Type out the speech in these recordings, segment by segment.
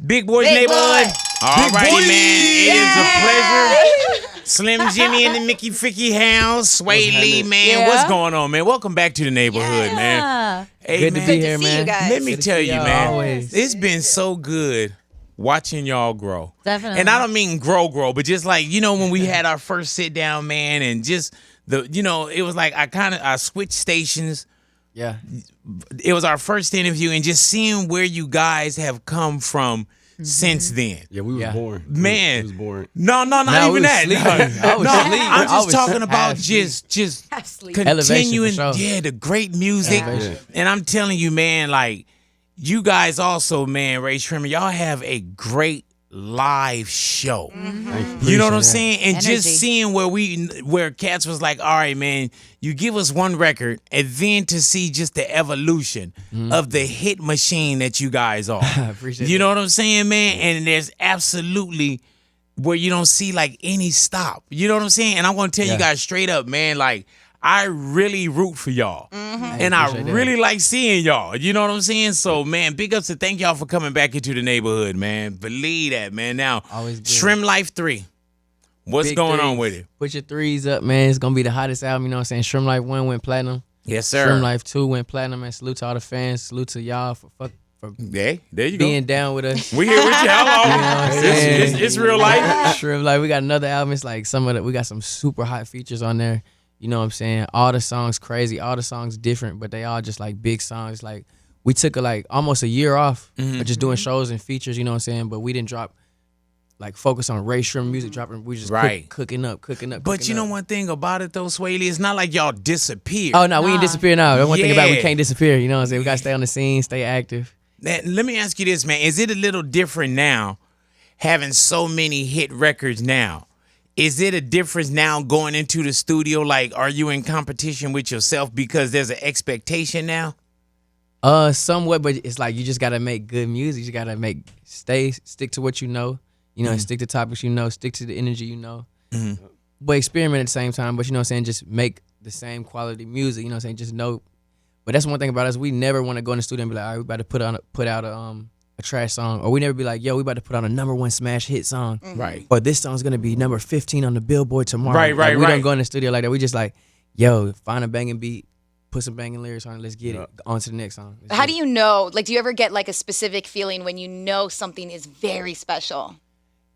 Big Boy's Big Neighborhood. Boy. All righty, man. It is a pleasure. Slim Jimmy in the Mickey Ficky house. Sway Lee, man. Yeah. What's going on, man? Welcome back to the neighborhood, man. Hey, Good man. to be Good to here, see man. you guys. Let me Good to tell see you, y'all man. always. It's been so good watching y'all grow. Definitely. And I don't mean grow, but just like, when we had our first sit down, man, and just it was like I switched stations. Yeah. It was our first interview, and just seeing where you guys have come from since then. Yeah, we was Yeah. born. Man. We was born. No, not No, even we was that. sleeping. No, I was no, sleeping. I'm I just was talking about half just Half sleep. continuing, Elevation, for sure. the great music. Elevation. And I'm telling you, man, like you guys also, man, Ray Sremmurd, y'all have a great live show. You know what I'm saying? And Energy. just seeing where Cats was like, all right, man, you give us one record, and then to see just the evolution of the hit machine that you guys are. Appreciate You that. know what I'm saying, man? And there's absolutely where you don't see like any stop. You know what I'm saying? And I'm gonna tell you Yeah. guys straight up, man, like I really root for y'all. And I appreciate that. really like seeing y'all. You know what I'm saying? So, man, big ups to thank y'all for coming back into the neighborhood, man. Believe that, man. Now, Always good. SremmLife 3. What's Big going on threes. with it? Put your threes up, man. It's gonna be the hottest album. You know what I'm saying? SremmLife 1 went platinum. Yes, sir. SremmLife 2 went platinum. And salute to all the fans. Salute to y'all for Hey, there you go. being down with us. We here with you. Hello. You know what I'm saying? It's real life. SremmLife, we got another album. It's like we got some super hot features on there. You know what I'm saying? All the songs crazy, all the songs different, but they all just like big songs. Like we took almost a year off of just doing shows and features, you know what I'm saying? But we didn't focus on Ray Sremmurd music dropping. We just Right. cooking up. But you know one thing about it, though, Sway Lee? It's not like y'all disappeared. Oh, no, we ain't disappear now. The one thing about it, we Yeah. can't disappear. You know what I'm saying? We got to stay on the scene, stay active. Let me ask you this, man. Is it a little different now having so many hit records now? Is it a difference now going into the studio? Like, are you in competition with yourself because there's an expectation now? Somewhat, but it's like you just got to make good music. You got to stick to what you know, and stick to topics you know, stick to the energy you know. But experiment at the same time, but you know what I'm saying? Just make the same quality music, you know what I'm saying? Just know. But that's one thing about us. We never want to go in the studio and be like, all right, we about to put out a trash song. Or we never be like, yo, we about to put out a #1 smash hit song. Right. Or this song's going to be number 15 on the Billboard tomorrow. Right. We don't go in the studio like that. We just like, yo, find a banging beat, put some banging lyrics on it, let's get it. On to the next song. How do you know? Like, do you ever get like a specific feeling when you know something is very special?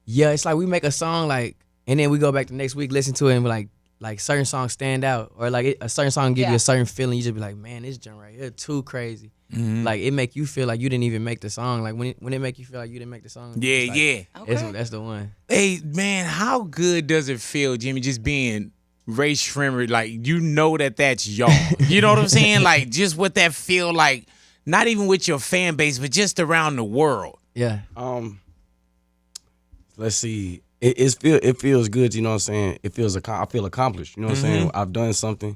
Yeah, it's like we make a song and then we go back the next week, listen to it, and we're like certain songs stand out, or like a certain song give you a certain feeling. You just be like, man, this jump right here too crazy. Like it make you feel like you didn't even make the song. Like when it make you feel like you didn't make the song. Yeah, it's like, yeah. Okay. That's the one. Hey, man, how good does it feel, Jimmy, just being Ray Sremmurd? Like, you know that's y'all. You know what I'm saying? Like, just what that feel like, not even with your fan base, but just around the world. Yeah. Let's see. It feels good, you know what I'm saying? I feel accomplished, you know what I'm saying? I've done something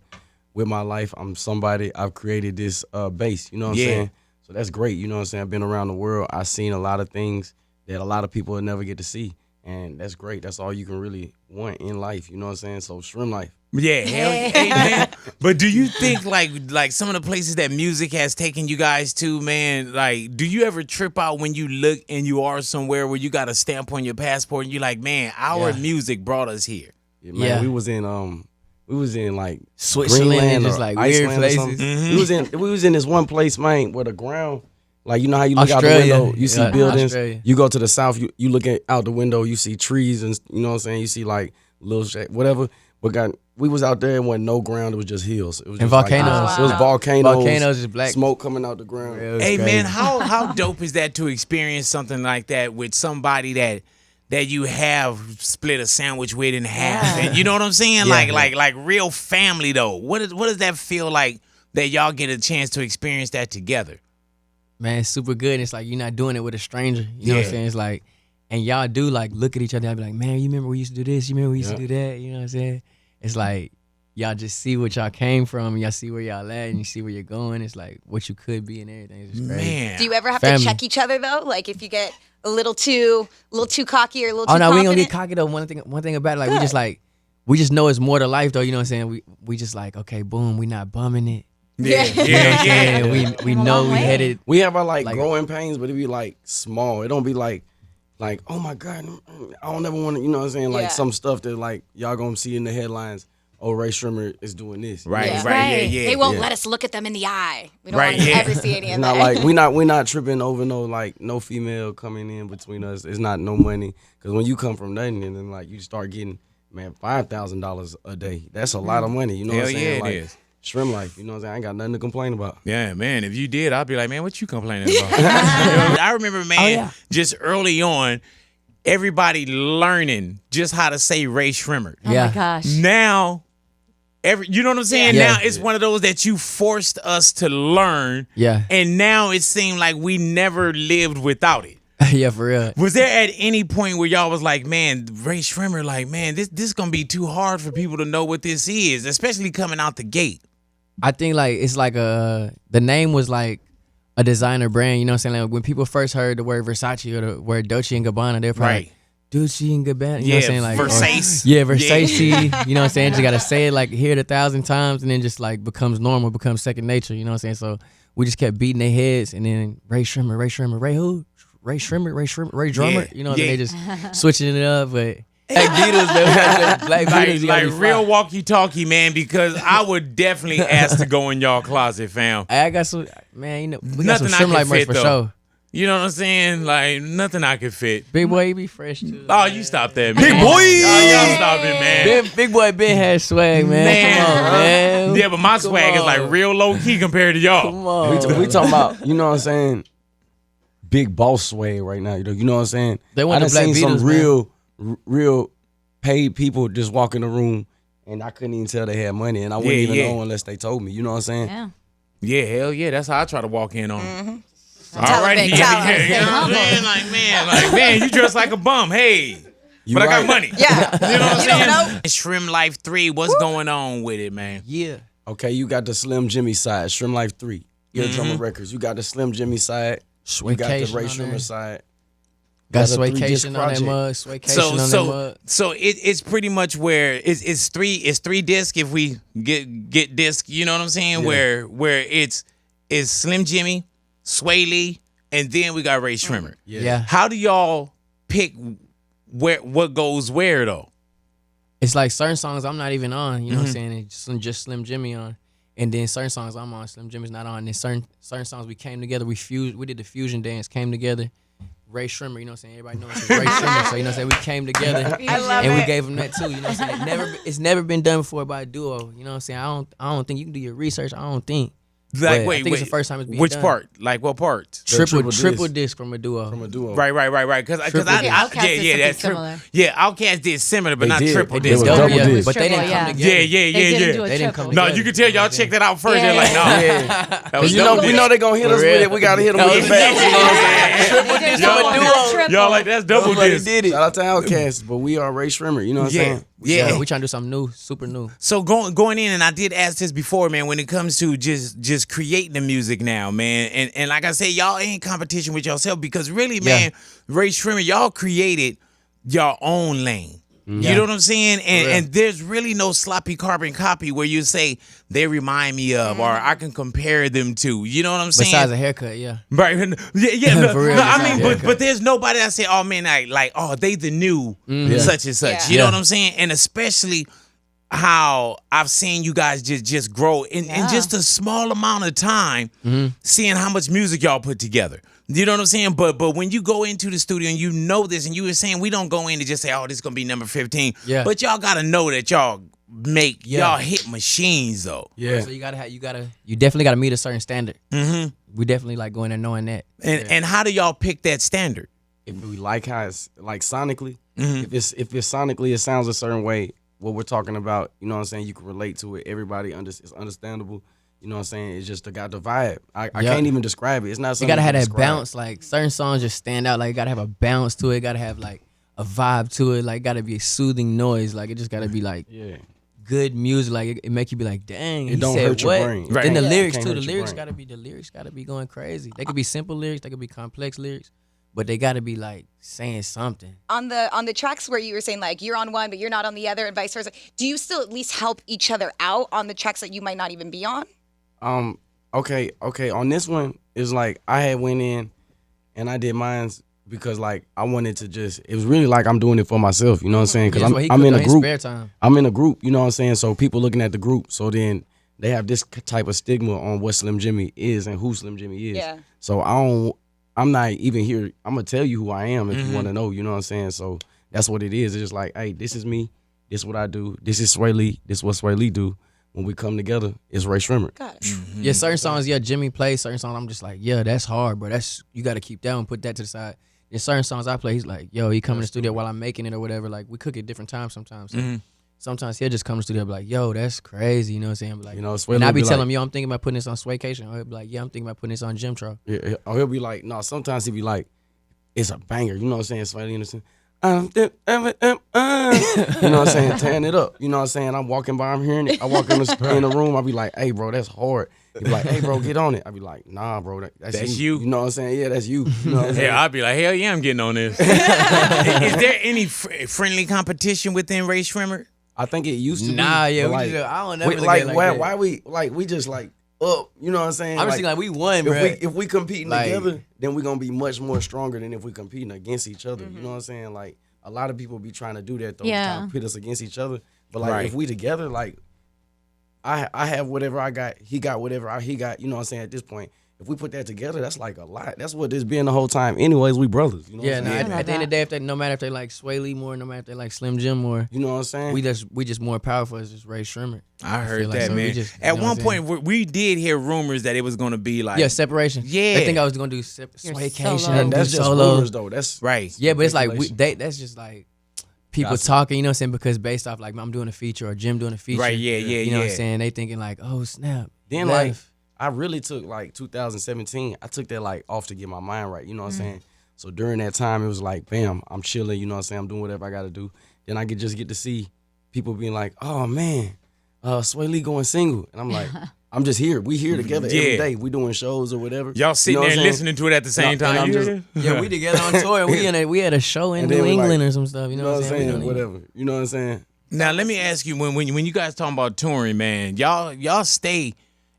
with my life. I'm somebody. I've created this base, you know what I'm saying? So that's great, you know what I'm saying? I've been around the world. I've seen a lot of things that a lot of people will never get to see. And that's great. That's all you can really want in life, you know what I'm saying? So SremmLife. Yeah, hell yeah, man. But do you think like some of the places that music has taken you guys to, man, like do you ever trip out when you look and you are somewhere where you got a stamp on your passport and you're like, man, our music brought us here? Yeah, man, Yeah. we was in like Switzerland and Greenland just or like weird Iceland or something. places. We was in this one place, man, where the ground, like you know how you look out the Australia. window, you see Yeah, buildings. Australia. You go to the south, you look out the window, you see trees and you know what I'm saying. You see like little whatever. But we was out there and wasn't no ground. It was just hills. It was And just like- volcanoes. it was volcanoes. Volcanoes is black. Smoke coming out the ground. Yeah, it was Hey crazy. man, how dope is that to experience something like that with somebody that you have split a sandwich with in half? And you know what I'm saying? Yeah. Like real family though. What does that feel like that y'all get a chance to experience that together? Man, it's super good. And it's like you're not doing it with a stranger. You know what Yeah. I'm saying? It's like, and y'all do like look at each other and be like, man, you remember we used to do this? You remember we used to do that? You know what I'm saying? It's like y'all just see what y'all came from, and y'all see where y'all at, and you see where you're going. It's like what you could be and everything. It's just crazy. Man. Do you ever have Family. to check each other though? Like if you get a little too cocky or a little too Oh no, we ain't gonna confident? get cocky though. One thing about it, we just know it's more to life though. You know what I'm saying? We just like, okay, boom, we not bumming it. Yeah, Yeah. yeah. We Come a know long we way. headed. We have our like Like- growing pains, but it be like small. It don't be like oh my God, I don't ever want to. You know what I'm saying? Like Yeah. some stuff that like y'all gonna see in the headlines. Oh, Ray Sremmurd is doing this. Right, Yeah. right, yeah. They won't Yeah. let us look at them in the eye. We don't Right, want to yeah. ever see any It's of not that. like we not tripping over no female coming in between us. It's not no money because when you come from nothing and then like you start getting $5,000 a day, that's a lot of money. You know Hell what I'm saying? yeah, it like, is. SremmLife, you know what I'm saying? I ain't got nothing to complain about. Yeah, man. If you did, I'd be like, man, what you complaining about? You know, I remember, man, just early on, everybody learning just how to say Ray Sremmurd. Oh Yeah. my gosh. Now, you know what I'm saying? Yeah. Now it's one of those that you forced us to learn. Yeah. And now it seemed like we never lived without it. Yeah, for real. Was there at any point where y'all was like, man, Ray Sremmurd, like, man, this gonna be too hard for people to know what this is, especially coming out the gate? I think like it's like the name was like a designer brand. You know what I'm saying? Like when people first heard the word Versace or the word Dolce and Gabbana, they're probably like, Dolce and Gabbana. You know what I'm saying? Like Versace. Yeah, Versace. You know what I'm saying? Just gotta say it like hear it 1,000 times and then just like becomes normal, becomes second nature. You know what I'm saying? So we just kept beating their heads and then Ray Sremmurd, Ray who? Ray Sremmurd, Ray Drummer. Yeah, You know, yeah. they just switching it up, but Black Beatles, man. Black Beatles, you gotta Like be real fly. walkie-talkie, man, because I would definitely ask to go in y'all closet, fam. I got some, man. You know, we Nothing got some I can SremmLife merch fit, for though. sure. You know what I'm saying? Like, nothing I could fit. Big boy, he be fresh too. Oh, you stop that, man. Big boy! Y'all stop it, man. Big boy Ben has swag, man. Man. Come on, man. Yeah, but my swag is like on. real low-key compared to y'all. Come on. We talking about, you know what I'm saying? Big boss swag right now. You know what I'm saying? They want I the done Black seen Beatles, some real paid people just walk in the room and I couldn't even tell they had money and I wouldn't Yeah, even yeah. know unless they told me. You know what I'm saying? Yeah. Yeah, hell yeah. That's how I try to walk in on them. All Tell 'em, right, Big, yeah, tell 'em. yeah, you know what I'm saying? Like, man, you dress like a bum. Hey, You but I right. got money. Yeah. You know what I'm You don't saying? know. SremmLife 3, what's going on with it, man? Yeah. Okay, you got the Slim Jimmy side, SremmLife 3. Eardrummer Records. You got the Slim Jimmy side. You got the Swaycation Ray on Sremmurd there. side. Got Got a 3-disc Swaycation on that project. mug. Swaycation on that mug. So it's pretty much where it's three disc if we get disc, you know what I'm saying? Yeah. Where it's Slim Jimmy, Sway Lee, and then we got Ray Sremmurd. Yeah. How do y'all pick what goes where though? It's like certain songs I'm not even on. You know what I'm saying? It's just Slim Jimmy on. And then certain songs I'm on, Slim Jimmy's not on. And then certain songs we came together, we did the fusion dance, came together. Ray Sremmurd, you know what I'm saying? Everybody knows it's Ray Sremmurd. So you know what I'm saying? We came together. I love and it. we gave him that too. You know what I'm saying? It's never been done before by a duo. You know what I'm saying? I don't think you can do your research. I don't think. Like, But wait, I think it's the first time it's being which done. part? Like what part? Triple triple disc from a duo. From a duo. Right. Because Triple I, disc. I Outkast yeah, did something that's similar. Outkast did similar, but They not did. triple They disc. did double yeah, disc. but they didn't Triple, come yeah. together. They didn't do a They didn't triple. come No, together. you can tell y'all check that out first. Yeah. They're like, no, Yeah. that was You double know, we disc. know they gonna hit us with it. We gotta hit them with it back. You know what I'm saying? Triple disc Y'all from a like- duo. Triple. Y'all like that's double Nobody disc. did it. Shout out to Outkast, but we are Ray Sremmurd. You know what I'm Yeah. saying? Yeah. We trying to do something new, super new. So going in, and I did ask this before, man. When it comes to just creating the music now, man, and like I said, y'all ain't competition with yourself because really, man, Ray Sremmurd, y'all created your own lane. You know what I'm saying? And there's really no sloppy carbon copy where you say they remind me of or I can compare them to. You know what I'm saying? Besides a haircut, yeah. Right. Yeah. No, For real, no, I besides mean, haircut. but there's nobody that say, oh man, they the new such and such. Yeah. You know Yeah. what I'm saying? And especially how I've seen you guys just grow in just a small amount of time, seeing how much music y'all put together. You know what I'm saying? But when you go into the studio and you know this, and you were saying we don't go in and just say, oh, this is gonna be number 15. Yeah. But y'all gotta know that y'all make Yeah. y'all hit machines though. Yeah. So you definitely gotta meet a certain standard. Mm-hmm. We definitely like going there knowing that. And how do y'all pick that standard? If we like how it's like sonically, if it's sonically it sounds a certain way, what we're talking about, you know what I'm saying, you can relate to it. Everybody it's understandable. You know what I'm saying? It's just got the vibe. I can't even describe it. It's not You something gotta you have can that describe. bounce. Like certain songs just stand out. Like you gotta have a bounce to it. Gotta have like a vibe to it. Like gotta be a soothing noise. Like it just gotta be like Yeah. good music. Like it make you be like, dang. It he don't said hurt your what? brain. Right. Then the Yeah. lyrics Can't too. hurt The your lyrics gotta be going crazy. They could be simple lyrics. They could be complex lyrics. But they gotta be like saying something. On the tracks where you were saying like you're on one but you're not on the other and vice versa, do you still at least help each other out on the tracks that you might not even be on? Okay. On this one, it's like I had went in and I did mines because like I wanted to just. It was really like I'm doing it for myself. You know what I'm saying? Because I'm in a group. Spare time. I'm in a group. You know what I'm saying? So people looking at the group. So then they have this type of stigma on what Slim Jimmy is and who Slim Jimmy is. Yeah. So I'm not even here. I'm gonna tell you who I am if you want to know. You know what I'm saying? So that's what it is. It's just like, hey, this is me. This is what I do. This is Sway Lee. This is what Sway Lee do. When we come together, it's Ray Sremmurd. Gosh. Yeah, certain songs, Jimmy plays certain songs. I'm just like, yeah, that's hard, bro. That's you got to keep that and put that to the side. There's certain songs I play. He's like, yo, he come in the studio while I'm making it or whatever. Like we cook at different times sometimes. So sometimes he'll just come to the studio and be like, yo, that's crazy. You know what I'm saying? Like, You know, Sway and Lee I be be telling like- him, yo, I'm thinking about putting this on Swaycation. Or he'll be like, yeah, I'm thinking about putting this on Jim Tro. Yeah, or he'll be like, no. Sometimes he'll be like, it's a banger. You know what I'm saying? Sway Lee understand. You know what I'm saying? Tearing it up. You know what I'm saying? I'm walking by, I'm hearing it. I walk in the room, I'll be like, hey, bro, that's hard. He be like, hey, bro, get on it. I be like, nah, bro, that's you. You know what I'm saying? Yeah, that's you. You know what I'm saying? Yeah, I'd be like, hell yeah, I'm getting on this. Is there any friendly competition within Ray Sremmurd? I think it used to be. Nah, yeah, but we just, I don't never look like, at it like why, that. why we just like up? You know what I'm saying? I'm just thinking like we won, bro. if we competing Like- together, then we're gonna be much more stronger than if we competing against each other. You know what I'm saying? Like a lot of people be trying to do that though, Yeah. trying to pit us against each other. But like Right. if we together, like I have whatever I got, he got whatever he got. You know what I'm saying? At this point, if we put that together, that's like a lot. That's what it's been the whole time. Anyways, we brothers. You know Yeah, what nah, I'm saying? at the end of the day, if they, no matter if they like Sway Lee more, no matter if they like Slim Jim more, You know what I'm saying? we just more powerful as just Ray Sremmurd. I heard feel like that, so we man. just- you At know one what I'm point, we did hear rumors that it was going to be like, Yeah, separation. Yeah. I think I was gonna do Your Swaycation solo. and do that's just solo. rumors though. That's right. Yeah, but it's like speculation. that's just like people Gossip. talking, you know what I'm saying? Because based off like I'm doing a feature or Jim doing a feature. Right, yeah, You know what I'm yeah. saying? They thinking like, oh snap. Then left. like I really took like 2017. I took that like off to get my mind right. You know what I'm saying? So during that time, it was like, bam, I'm chilling. You know what I'm saying? I'm doing whatever I got to do. Then I could just get to see people being like, oh man, Sway Lee going single, and I'm like, I'm just here. We here together every Yeah. day. We doing shows or whatever. Y'all sitting You know there what I'm listening to it at the same No, and time. I'm You just- hear that? Yeah, we together on tour and we had a show in And then New we like- England or some stuff. You know what I'm saying? Whatever. You know what I'm saying? Now let me ask you, when you guys talking about touring, man, y'all stay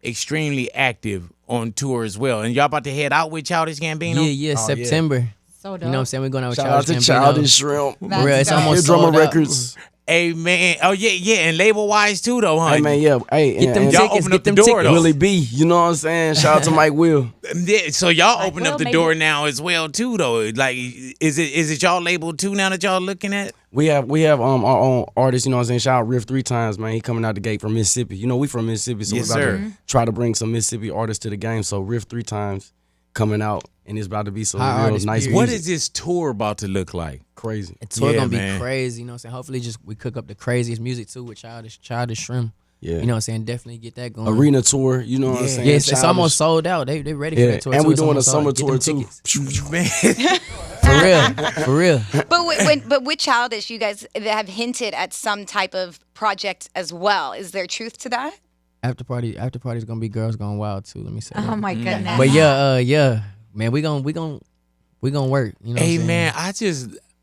extremely active on tour as well, and y'all about to head out with Childish Gambino. Yeah, yeah, Oh, yeah. September. So dope. You know what I'm saying? We're going out with Shout out Childish to Gambino. Childish Shrimp. That's Real, it's dope. almost Drummer sold out. Records. Hey man, oh yeah, and label wise too though, huh? Hey man, yeah. Hey, Get them and y'all tickets, open get up the them door tickets. though. Willie B. You know what I'm saying? Shout out to Mike Will. Yeah, so y'all Like, open well, up the maybe- door now as well too though. Like, is it y'all label too now that y'all looking at? We have our own artists, you know what I'm saying? Shout out Riff 3 times, man. He coming out the gate from Mississippi. You know, we from Mississippi, so Yes, we're about sir. to try to bring some Mississippi artists to the game. So Riff 3 times coming out, and it's about to be some High real artist, nice period. What music. is this tour about to look like? Crazy. The tour Yeah, gonna be man. crazy, you know what I'm saying? Hopefully just we cook up the craziest music too with Childish Shrimp. Yeah. You know what I'm saying? Definitely get that going. Arena tour, you know what I'm Yeah. saying? Yeah, it's Childish. almost sold out. They ready for Yeah, that tour. and too. we It's doing a almost sold summer out. Get tour them too. tickets. Man, For real. For real. But with Childish, you guys have hinted at some type of project as well. Is there truth to that? After party's gonna be Girls Gone Wild too. Let me say. Oh that. my goodness. But yeah, man, we gonna work. You know. What I'm hey saying? man,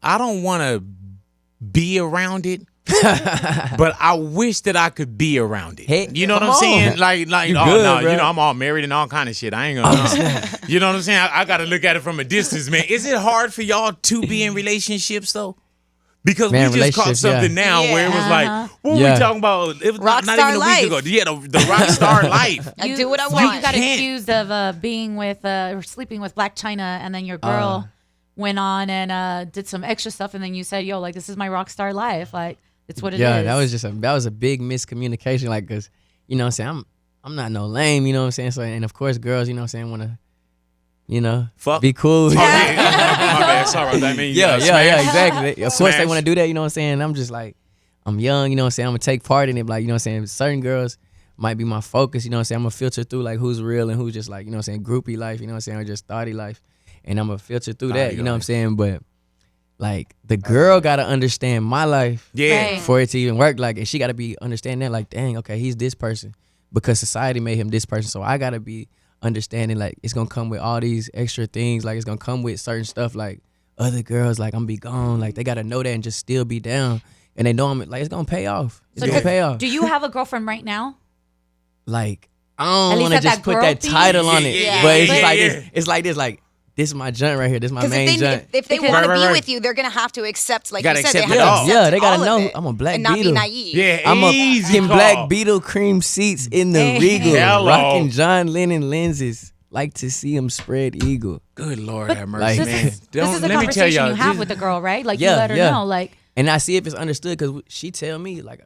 I don't want to be around it. But I wish that I could be around it. Heck, You know what come I'm on. saying? Like, You oh good, no, bro. you know, I'm all married and all kind of shit. I ain't gonna. You know what I'm saying? I got to look at it from a distance, man. Is it hard for y'all to be in relationships though? Because Man, we just caught relationships, yeah. something now where it was like, what were Yeah. we talking about? It was not Rockstar even a life. week ago. Yeah, the Rockstar life. I do what I so want. You got can't. accused of being with or sleeping with Black China, and then your girl went on and did some extra stuff, and then you said, "Yo, like this is my Rockstar life. Like it's what it is." Yeah, that was a big miscommunication. Like, cause you know what I'm saying, I'm not no lame. You know what I'm saying. So and of course, girls, you know what I'm saying, wanna, you know, Fuck. be cool. Oh, yeah. My bad. Sorry about that. I mean, Yeah, smash. exactly. Of course they Smash. want to do that, you know what I'm saying? I'm just like, I'm young, you know what I'm saying? I'm gonna take part in it, like, you know what I'm saying? Certain girls might be my focus, you know what I'm saying? I'm gonna filter through like who's real and who's just like, you know what I'm saying, groupie life, you know what I'm saying, or just thotty life. And I'm gonna filter through that, you know what I'm saying? But like the girl gotta understand my life Yeah. Right. for it to even work. Like, and she gotta be understanding that, like, dang, okay, he's this person because society made him this person. So I gotta be understanding, like, it's gonna come with all these extra things. Like, it's gonna come with certain stuff, like other girls, like, I'm gonna be gone. Like, they gotta know that and just still be down. And they know I'm like, it's gonna pay off. It's So gonna pay off. Do you have a girlfriend right now? Like, I don't least want to at just that put girl that thing? title on it. Yeah. But it's Yeah, just like yeah. this. It's like this. Like this is my joint right here. This is my Because main joint. if they Because- want to Right, be right. with you, they're gonna have to accept, like Gotta you said, they accept have it to all. accept Yeah, they gotta all know of it I'm a Black and not be Beetle. naive. Yeah, I'm a easy King call. Black Beetle cream seats in the Hey. Regal, Hello. rocking John Lennon lenses. Like to see him spread eagle. Good Lord But have like- mercy, This man. is Don't- this is a let me tell conversation y'all. you have this- with the girl, right? Like Yeah, you let her yeah. know, like And I see if it's understood because she tell me like,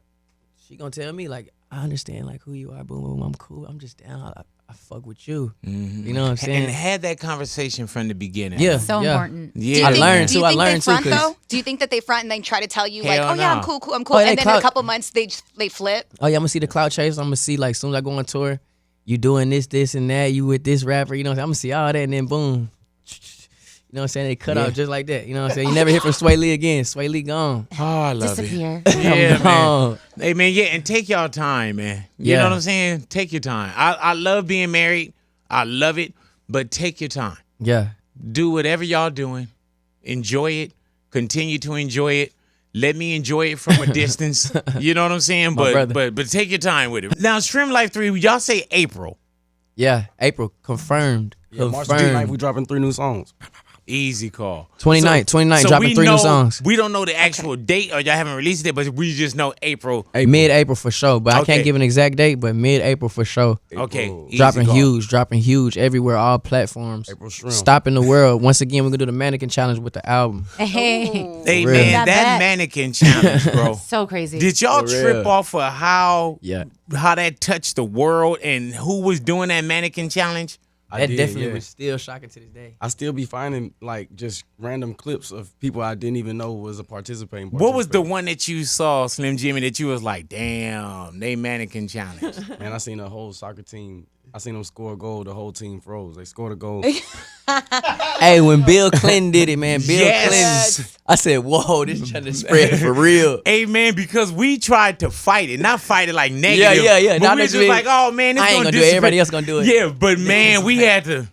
she gonna tell me like, I understand like who you are, boom, boom, I'm cool, I'm just down, I fuck with you. You know what I'm saying? And had that conversation from the beginning. Yeah, so yeah. important. Do you Yeah, I think, learned do you too, I think learned they too, front 'cause- though? Do you think that they front and then try to tell you like, Hell oh yeah, no. I'm cool, I'm Oh, cool, they and then in a clout- couple months they flip? Oh yeah, I'm gonna see the cloud chase. I'm gonna see like soon as I go on tour, you doing this, and that. You with this rapper, you know what I'm saying? I'm gonna see all that, and then boom, you know what I'm saying? They cut off just like that. You know what I'm saying? You never hear from Sway Lee again. Sway Lee gone. Oh, I love it. Disappear. Yeah, man. gone. Hey, man, yeah, and take y'all time, man. You Yeah. know what I'm saying? Take your time. I love being married. I love it, but take your time. Yeah, Do whatever y'all doing. Enjoy it. Continue to enjoy it. Let me enjoy it from a distance. You know what I'm saying? My But brother. but take your time with it. Now, SremmLife 3, y'all say April. yeah. April confirmed. Yeah, March confirmed. 29th, we dropping 3 new songs. Easy call. 29, dropping we 3 know, new songs. We don't know the actual date, or y'all haven't released it, but we just know April. Mid-April for sure, but I Okay. can't give an exact date. But mid-April for sure. Okay, April. easy Dropping call. huge everywhere, all platforms. April Shrimp. Stopping the world. Once again, we're gonna do the Mannequin challenge with the album. Hey, Hey, For real. man, That that back. mannequin challenge, bro. so crazy. Did y'all For trip real. off of how Yeah, that touched the world and who was doing that mannequin challenge? I that did, definitely yeah. was still shocking to this day. I still be finding like just random clips of people I didn't even know was a participating. What was the one that you saw, Slim Jimmy, that you was like, damn, they mannequin challenge? Man, I seen a whole soccer team. I seen them score a goal. The whole team froze. They scored a goal. Hey, when Bill Clinton did it, man, Bill Yes. Clinton, I said, whoa, this trying to spread for real. Hey, man, because we tried to fight it, not fight it like negative. yeah. But Now we that was you just mean- like, oh, man, it's I ain't gonna gonna do it. Everybody disappear. else gonna do it. Yeah, but man, we had to.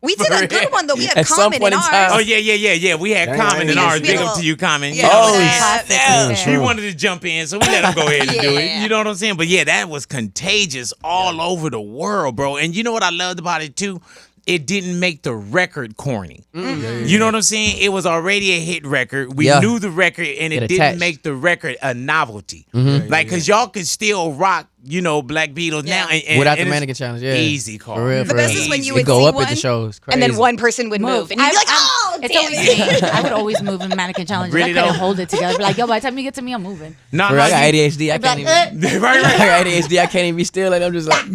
We did a good one though. We had At some Common in point in ours. time- Oh yeah. We had Dang, Common in yeah. ours. Big Spittle. up to you, Common. Yeah, Oh, that. He wanted to jump in, so we let him go ahead and do it. Yeah. You know what I'm saying? But yeah, that was contagious all over the world, bro. And you know what I loved about it too? It didn't make the record corny. You know what I'm saying? It was already a hit record. We Yeah. knew the record, and it It didn't attached. make the record a novelty. Like, cause y'all could still rock, Black Beatles now. And Without the it's mannequin challenge, yeah. Easy call. For real, The for best real. is when you It would go see up one, at the shows. and then Crazy. one person would move, and you'd be like, "Oh, it's damn always it!" me. I would always move in mannequin challenges. Really I couldn't though? hold it together. Be like, yo, by the time you get to me, I'm moving. No, For real, I got you- ADHD. I can't even. right. I got ADHD. I can't even be still. Like I'm just like.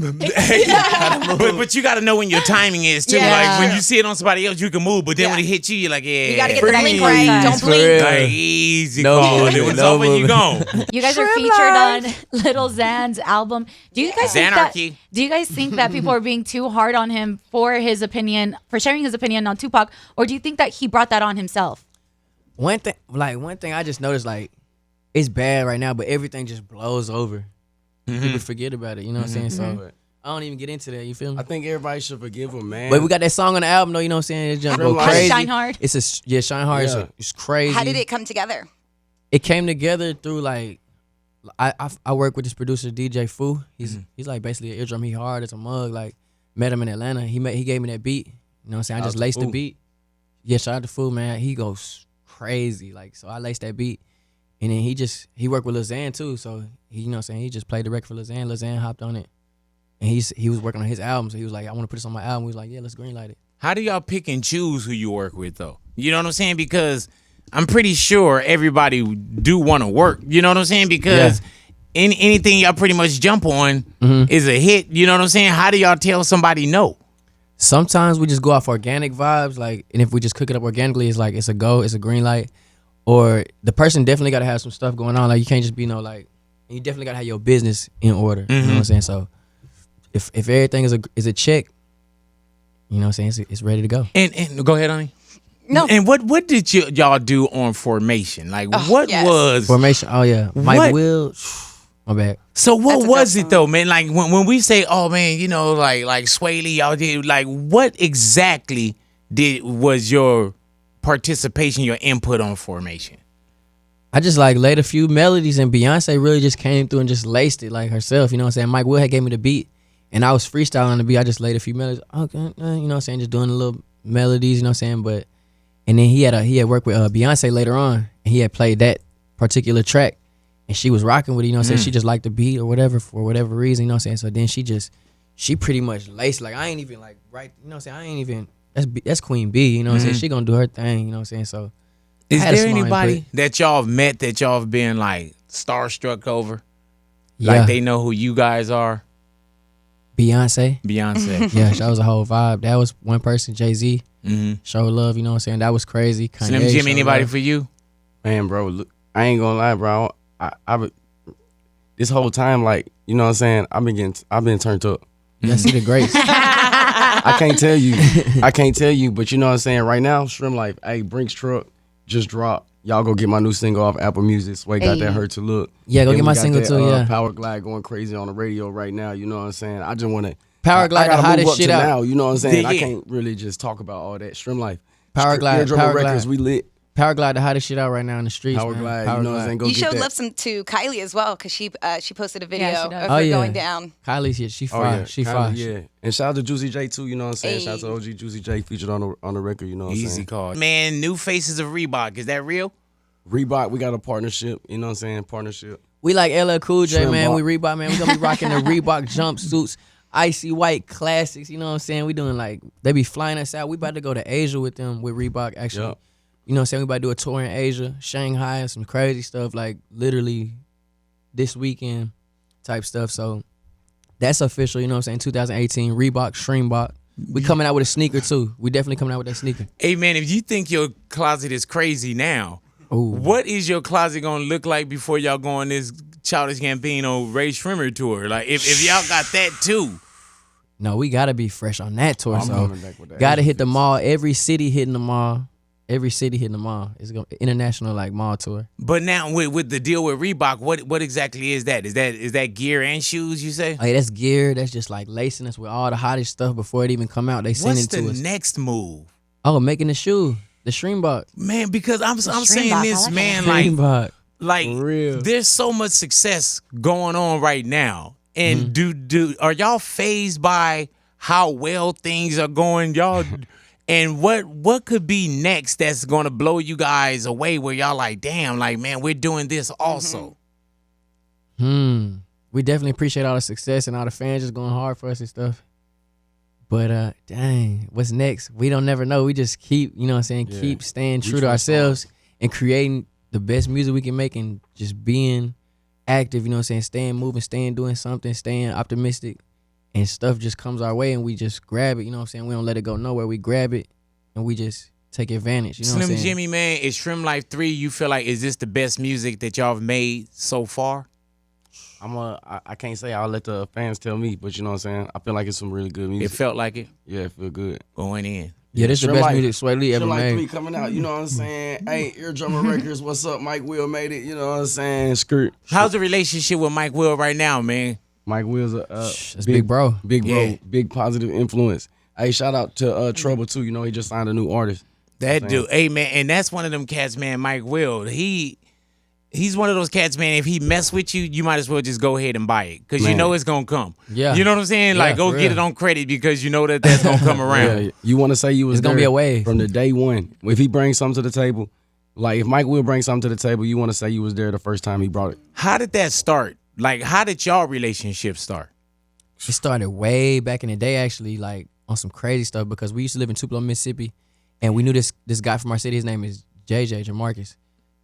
But you got to know when your timing is too. Yeah. Like when you see it on somebody else, you can move. But then Yeah. when it hits you, you're like, yeah. You gotta get the Freeze. blink right. Don't For blink. real. like easy No call. movement, Then when it's no over, you gone. You guys are Shrimp featured on life. Little Xan's album. Do you guys think that? Xanarchy. Do you guys think that people are being too hard on him for his opinion, for sharing his opinion on Tupac, or do you think that he brought that on himself? One thing I just noticed, like, it's bad right now, but everything just blows over. People forget about it. You know what I'm saying? So I don't even get into that. You feel me? I think everybody should forgive him, man. But we got that song on the album, though. You know what I'm saying? It's just go SremmLife. crazy. Shine Hard? It's Shine Hard. Yeah. It's crazy. How did it come together? It came together through like I work with this producer DJ Fu. He's like basically an eardrum. He hard as a mug. Like met him in Atlanta. He gave me that beat. You know what I'm saying? I Shout just out to laced the Fu. beat. Yeah, shout out to Fu, man. He goes crazy. Like so I laced that beat. And then he worked with Lil Xan too. So he, you know what I'm saying, he just played the record for Lil Xan. Lil Xan hopped on it. And he was working on his album. So he was like, I want to put this on my album. We was like, yeah, let's greenlight it. How do y'all pick and choose who you work with, though? You know what I'm saying? Because I'm pretty sure everybody do want to work. You know what I'm saying? Because anything y'all pretty much jump on is a hit. You know what I'm saying? How do y'all tell somebody no? Sometimes we just go off organic vibes, like, and if we just cook it up organically, it's like it's a go, it's a green light. Or the person definitely gotta have some stuff going on. Like you can't just be you definitely gotta have your business in order. You know what I'm saying? So if everything is a check, you know what I'm saying, it's ready to go. And go ahead, honey. No. And what did y'all do on Formation? Like what yes. was Formation, oh yeah. Mike What? Will, my bad. So what That's a was dope it though, man? Like when we say, oh man, you know, like Sway Lee, y'all did, like what exactly was your participation, your input on Formation? I just like laid a few melodies and Beyonce really just came through and just laced it like herself, you know what I'm saying? Mike Will had gave me the beat And I was freestyling the beat. I just laid a few melodies. Okay, you know what I'm saying? Just doing a little melodies, you know what I'm saying? And then he had worked with Beyonce later on, and he had played that particular track, and she was rocking with it, you know what I'm saying? She just liked the beat or whatever for whatever reason, you know what I'm saying? So then she pretty much laced, like I ain't even like right, you know what I'm saying? I ain't even, that's Queen B, you know what I'm saying? She gonna do her thing, you know what I'm saying? So is there anybody that y'all have met that y'all have been like starstruck over? Yeah. Like they know who you guys are? Beyonce. Beyonce. That was a whole vibe. That was one person. Jay-Z. Mm-hmm. Show love, you know what I'm saying? That was crazy. Kanye, Slim Jim, anybody love. for you? Man, bro, look, I ain't gonna lie, bro. This whole time, like, you know what I'm saying? I've been turned up. Yeah, see the grace. I can't tell you, but you know what I'm saying? Right now, SremmLife, hey, Brinks Truck just dropped. Y'all go get my new single off Apple Music. Sway got that Hurt to Look. Yeah, go Then get we my got single that, too, yeah. Power Glide going crazy on the radio right now, you know what I'm saying? I just want to. Power Glide, I gotta the hottest move up shit to out. now, you know what I'm saying? Yeah. I can't really just talk about all that. SremmLife. Power Glide, Eardrummer Power Records, Glide. we lit. Power Glide, the hottest shit out right now in the streets, Power man. Glide, Power you know what I'm Glide. saying? Go You get showed that. love to Kylie as well because she posted a video Yeah, she of does. her Oh, yeah. going down. Kylie's here. She Oh, fire. yeah. She Kinda, fire. Yeah. And shout out to Juicy J too, you know what I'm saying? Shout out to Hey. OG Juicy J featured on the record, you know what I'm Easy saying? call. Man, new faces of Reebok. Is that real? Reebok, we got a partnership, you know what I'm saying? Partnership. We like LL Cool J, man. Shrimp We Reebok, man. We gonna be rocking the Reebok jumpsuits, icy white classics. You know what I'm saying? We doing like, they be flying us out. We about to go to Asia with them, with Reebok, actually. Yup. You know what I'm saying? We about to do a tour in Asia, Shanghai, and some crazy stuff, like literally this weekend type stuff. So that's official, you know what I'm saying? 2018, Reebok, Sremmurd. We coming out with a sneaker too. We definitely coming out with that sneaker. Hey, man, if you think your closet is crazy now, Ooh. what is your closet going to look like before y'all go on this Childish Gambino Ray Sremmurd tour? Like, if y'all got that too. No, we gotta be fresh on that tour. I'm So coming back with that. gotta hit the mall. Every city hitting the mall. Every city hitting the mall. It's gonna international like mall tour. But now with the deal with Reebok, what exactly is that? Is that gear and shoes, you say? Hey, that's gear. That's just like lacing us with all the hottest stuff before it even come out. They send What's it to the us. next move? Oh, making the shoe, the Sremmurd. Man, because I'm saying Reebok, this, I like man, that. like Sremmurd. like For real. there's so much success going on right now. And Mm-hmm. do are y'all fazed by how well things are going? Y'all and what could be next that's gonna blow you guys away where y'all like, damn, like man, we're doing this also. We definitely appreciate all the success and all the fans just going hard for us and stuff. But dang, what's next? We don't never know. We just keep, you know what I'm saying, Yeah. keep staying true Reach to for the ourselves and creating the best music we can make and just being active, you know what I'm saying, staying moving, staying doing something, staying optimistic, and stuff just comes our way and we just grab it, you know what I'm saying? We don't let it go nowhere. We grab it and we just take advantage, you know what I'm Slim saying? Jimmy, man, is SremmLife 3, you feel like is this the best music that y'all have made so far? I can't say, I'll let the fans tell me, but you know what I'm saying? I feel like it's some really good It music. felt like it Yeah, it feel good. going in. Yeah, this is the best SremmLife- music Sway Lee ever SremmLife made. 3 coming out, you know what I'm saying? Hey, Eardrummer Records, what's up? Mike Will made it, you know what I'm saying? Skirt. How's the relationship with Mike Will right now, man? Mike Will's a That's big bro. big bro, Yeah. big positive influence. Hey, shout out to Trouble too. You know he just signed a new artist. That dude, hey man, and that's one of them cats, man. Mike Will, he's one of those cats, man. If he mess with you, you might as well just go ahead and buy it because you Man. know it's gonna come. Yeah. You know what I'm saying? Yeah, Like go for get real. it on credit because you know that's gonna come around. Yeah, you want to say you was It's gonna there be a wave. from the day one. If he brings something to the table, like if Mike Will bring something to the table, you want to say you was there the first time he brought it. How did that start? Like, how did y'all relationship start? It started way back in the day, actually, like on some crazy stuff because we used to live in Tupelo, Mississippi, and we knew this guy from our city. His name is JJ Jamarcus,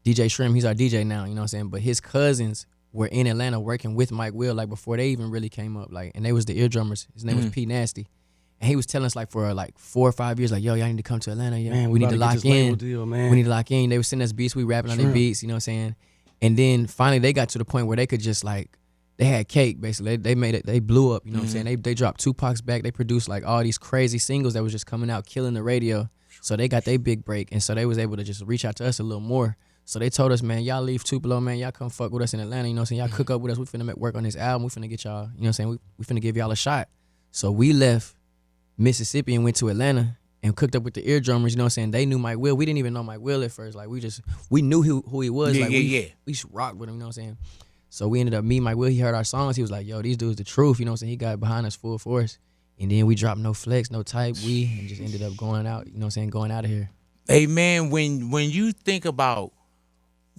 DJ Shrimp. He's our DJ now, you know what I'm saying? But his cousins were in Atlanta working with Mike Will, like before they even really came up, like, and they was the eardrummers. His name was P Nasty, and he was telling us like for like 4 or 5 years, like, yo, y'all need to come to Atlanta, yeah, Man, we need about to get lock this label in. deal, man. We need to lock in. They were sending us beats, we rapping on their Shrimp. beats, you know what I'm saying? And then finally they got to the point where they could just like, they had cake basically. They made it. They blew up. You know what I'm saying? They dropped Tupac's back. They produced like all these crazy singles that was just coming out, killing the radio. So they got their big break, and so they was able to just reach out to us a little more. So they told us, man, y'all leave Tupelo, man. Y'all come fuck with us in Atlanta. You know what I'm saying? Y'all cook up with us. We finna work on this album. We finna get y'all. You know what I'm saying? We finna give y'all a shot. So we left Mississippi and went to Atlanta and cooked up with the eardrummers. You know what I'm saying? They knew Mike Will. We didn't even know Mike Will at first. Like we knew who he was. Yeah, like yeah. we just rocked with him. You know what I'm saying? So we ended up meeting Mike Will. He heard our songs. He was like, yo, these dudes the truth. You know what I'm saying? He got behind us full force. And then we dropped No Flex, No Type, and just ended up going out, you know what I'm saying, going out of here. Hey, man, when you think about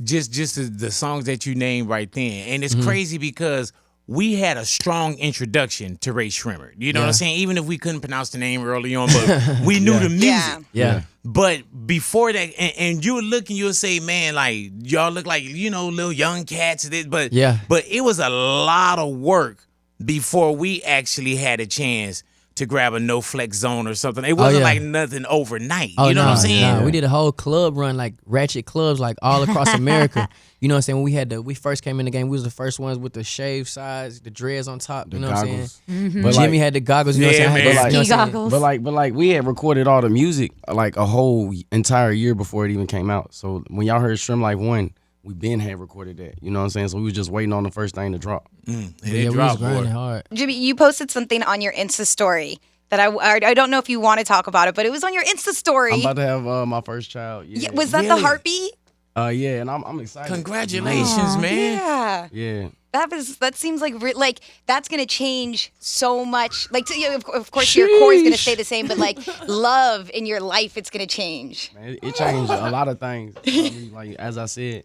just the songs that you named right then, and it's crazy because we had a strong introduction to Ray Sremmurd. You know what I'm saying? Even if we couldn't pronounce the name early on, but we knew the music. Yeah. But before that, and you would look and you would say, man, like, y'all look like, little young cats. But it was a lot of work before we actually had a chance to grab a No Flex zone or something. It wasn't like nothing overnight. You know what I'm saying? Nah. We did a whole club run, like ratchet clubs, like all across America. You know what I'm saying? When we first came in the game, we was the first ones with the shaved sides, the dreads on top. You know what I'm saying? But Jimmy had the goggles. You know what I'm saying? Ski goggles. But like we had recorded all the music like a whole entire year before it even came out. So when y'all heard SremmLife 1, we been had recorded that. You know what I'm saying? So we was just waiting on the first thing to drop. We was grinding hard. Jimmy, you posted something on your Insta story that I don't know if you want to talk about it, but it was on your Insta story. I'm about to have my first child. Yeah. Was that the heartbeat? Yeah, and I'm excited. Congratulations, man. Yeah. Yeah. That seems like that's gonna change so much. Like, of course, your core is gonna stay the same, but like love in your life, it's gonna change. Man, it changed a lot of things. I mean, like as I said,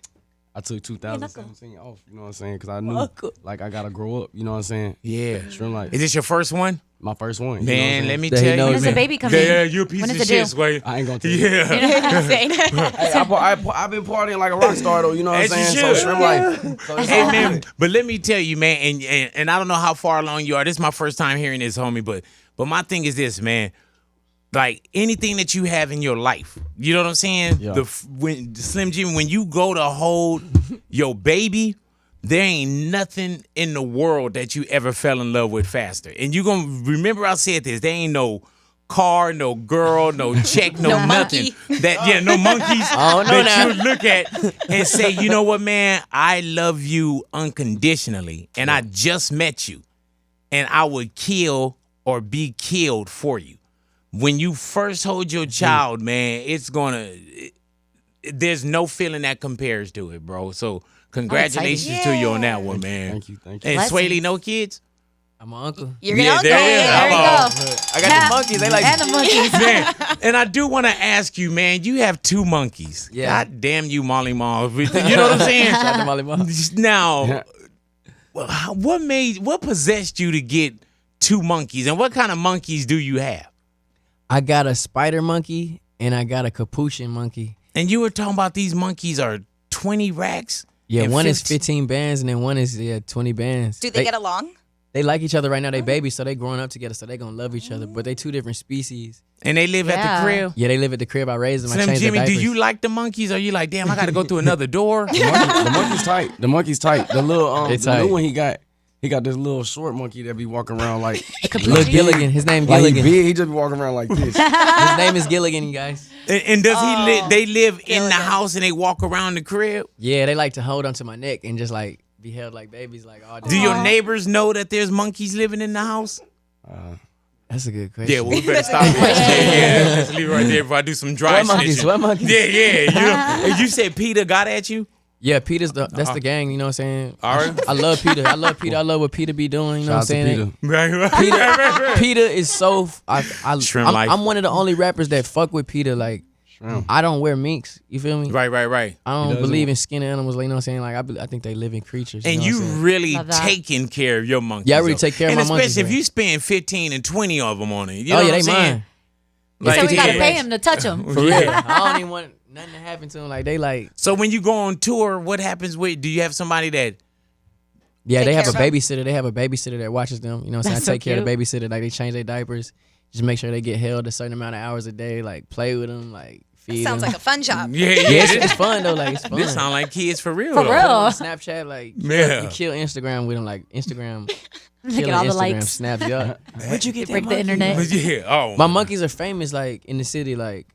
I took 2017 off. You know what I'm saying? Because I knew like I gotta grow up. You know what I'm saying? Yeah. SremmLife. Is this your first one? My first one. Man, let me tell They you. know When does the man. baby come in? Yeah, you're a piece When of is shit, it due? Sway. I ain't gonna tell you. Yeah. Hey, I've been partying like a rock star though. You know what I'm As you saying? So should. SremmLife. So it's Hey all man, good. but let me tell you, man, and I don't know how far along you are. This is my first time hearing this, homie. But my thing is this, man. Like anything that you have in your life, you know what I'm saying? Yeah. When Slim Jim, when you go to hold your baby, there ain't nothing in the world that you ever fell in love with faster. And you gonna remember I said this. There ain't no car, no girl, no check, no nothing. monkey. No monkeys Oh, no, that no. you look at and say, you know what, man, I love you unconditionally, and I just met you, and I would kill or be killed for you. When you first hold your child, man, there's no feeling that compares to it, bro. So congratulations to you on that one, man. Thank you. And Blessings. Swaley, no kids? I'm my uncle. You're gonna there it is. There you Hello. go. I got the monkeys. They like And the monkeys. Man, and I do want to ask you, man, you have 2 monkeys. Yeah. God damn you, Molly Mall. You know what I'm saying? Shout out to Molly Mom. Now, what possessed you to get 2 monkeys, and what kind of monkeys do you have? I got a spider monkey and I got a capuchin monkey. And you were talking about these monkeys are 20 racks? Yeah, and one is 15 bands and then one is 20 bands. Do they get along? They like each other right now. They babies, so they growing up together, so they gonna love each other. But they 2 different species. And they live at Yeah. the crib? Yeah, they live at the crib. I raised them. I Slim changed Jimmy, their do diapers. you like the monkeys, or you like, damn, I got to go through another door? The monkey's tight. The monkey's tight. The little They the tight. new one he got this little short monkey that be walking around like Look, Gilligan. His name like he Gilligan. big. He just be walking around like this. His name is Gilligan, you guys. And does he live? They live in the house and they walk around the crib? Yeah, they like to hold onto my neck and just like be held like babies, like all day. Do your neighbors know that there's monkeys living in the house? That's a good question. Yeah, well, we better stop this. Yeah, let's leave it right there before I do some dry What monkeys? snitching. What monkeys? Yeah. You said Peter got at you? Yeah, Peter's that's the gang. You know what I'm saying? All right. I love Peter. I love Peter. I love what Peter be doing. You know Shout what I'm out to saying? Peter. Peter is so. SremmLife. I'm one of the only rappers that fuck with Peter. Like Shremm. I don't wear minks. You feel me? Right. I don't doesn't. believe in skinny animals. Like, you know what I'm saying? Like I think they live in creatures. And know what you I'm saying? really Love that. taking care of your monkeys. Yeah, I really though. take care of and my monkeys, especially if man. you spend 15 and 20 of them on it. You know Oh yeah, what they I'm saying? mine. Like, So we gotta yeah. pay him to touch him. For real. I don't even want nothing to happen to them. Like they like. So when you go on tour, what happens with? Do you have somebody that? Yeah, Take they have a care of 'em? babysitter. They have a babysitter that watches them. You know what I'm saying? That's I take so care of the cute. babysitter. Like they change their diapers. Just make sure they get held a certain amount of hours a day. Like play with them. Like feed Sounds them. like a fun job. Yeah, Yeah, it's fun though. Like it's fun. This sound like kids for real. For though. real. On Snapchat, like Yeah. you kill Instagram with them. Like Instagram, Look killing at all the Instagram likes. snaps you up. Where'd you get that Break the monkey? internet. But yeah. Oh. My monkeys are famous, like in the city. Like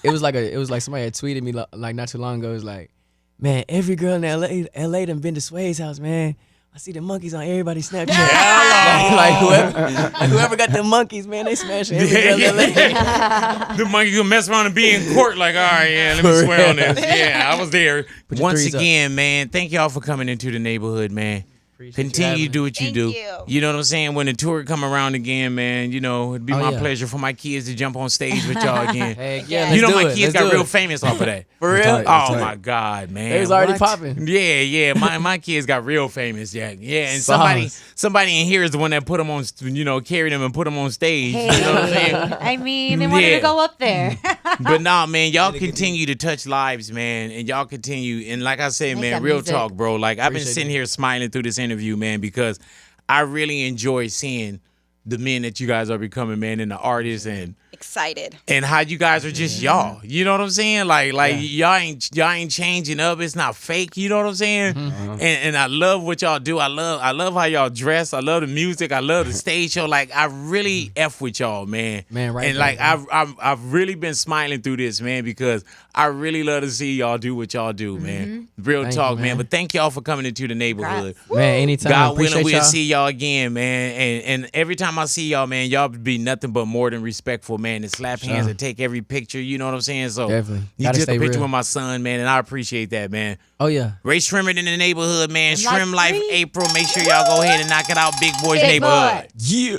it was like somebody had tweeted me like not too long ago. It was like, man, every girl in LA done been to Sway's house, man. I see the monkeys on everybody's Snapchat. like whoever got the monkeys, man, they smash every The monkey gonna mess around and be in court like, all right, yeah, let me swear on this. Yeah, I was there. your Once threes up. again, man, thank y'all for coming into the neighborhood, man. Continue to do what you Thank do. you. You know what I'm saying? When the tour come around again, man, you know, it'd be my yeah. pleasure for my kids to jump on stage with y'all again. Heck yeah, You know, let's my do it. kids Let's got do real it. famous off of that. For real? tight. Oh That's my right. God, man! They was already What? popping. Yeah. My kids got real famous, Jack. Yeah, and Sauce. somebody in here is the one that put them on, you know, carried them and put them on stage. You know what I'm saying? I mean, they wanted Yeah. to go up there. But nah, man, y'all continue to touch lives, man, and y'all continue. And like I said, Make man, that real music. talk, bro. Like I've been Appreciate sitting it. here smiling through this interview, man, because I really enjoy seeing the men that you guys are becoming, man, and the artists Excited. and how you guys are just y'all. You know what I'm saying? Like y'all ain't changing up. It's not fake. You know what I'm saying? And I love what y'all do. I love how y'all dress. I love the music. I love the stage show. Like I really F with y'all, man. Man, right And there, like I've really been smiling through this, man, because I really love to see y'all do what y'all do, man. Real Thank talk, you, man. man. But thank y'all for coming into the neighborhood. Man, anytime. God Appreciate willing, we'll y'all. see y'all again, man. And every time I see y'all, man, y'all be nothing but more than respectful, man. And slap hands and take every picture. You know what I'm saying? So Definitely. you Gotta took a stay picture real. with my son, man, and I appreciate that, man. Oh yeah. Ray Sremmurd in the neighborhood, man. Life SremmLife free. April. Make sure y'all go ahead and knock it out, Big Boy's Big Boy. neighborhood. Yeah.